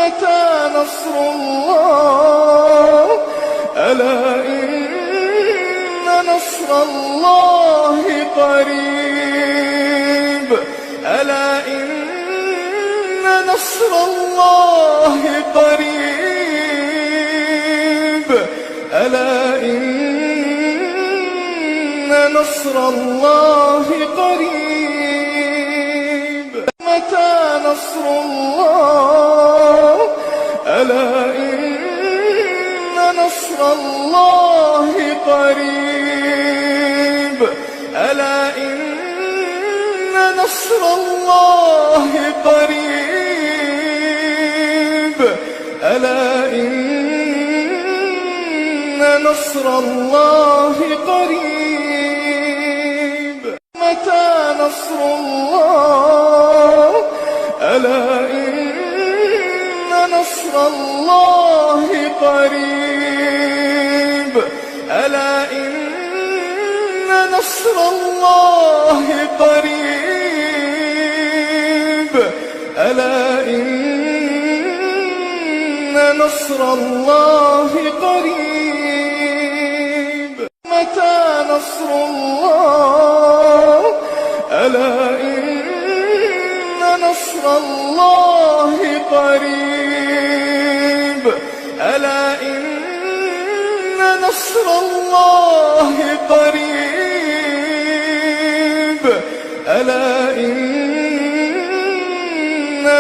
متى نصر الله ألا إن نصر الله قريب ألا إن نصر الله قريب ألا إن نصر الله قريب متى نصر الله ألا إن نصر الله قريب ألا إن نصر الله قريب ألا إن نصر الله قريب متى نصر الله ألا إن نصر الله قريب ألا إن نصر الله قريب ألا إن نصر الله قريب متى نصر الله ألا إن نصر الله قريب ألا إن نصر الله قريب ألا إن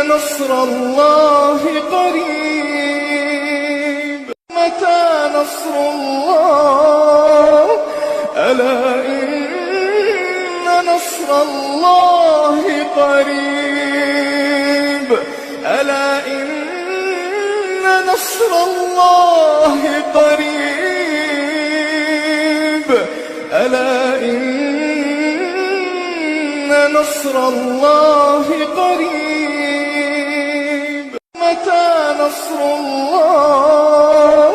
نصر الله قريب متى نصر الله ألا إن نصر الله قريب ألا إن نصر الله قريب ألا إن نصر الله قريب متى نصر الله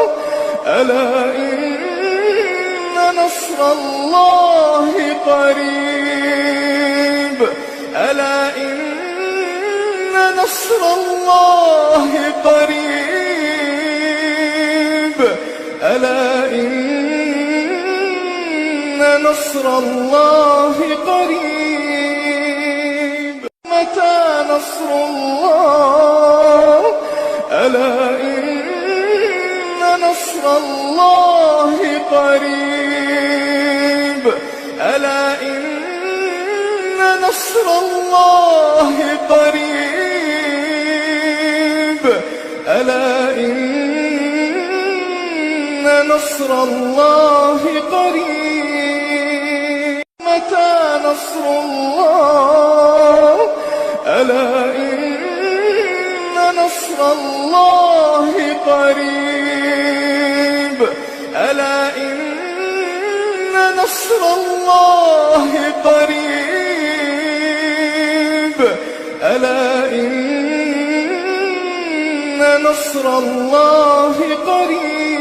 ألا إن نصر الله قريب ألا إن نصر الله قريب ألا إن نصر الله قريب متى نصر الله ألا إن نصر الله قريب ألا إن نصر الله قريب ألا إن نصر الله قريب متى نصر الله ألا إن نصر الله قريب ألا إن نصر الله قريب ألا إن نصر الله قريب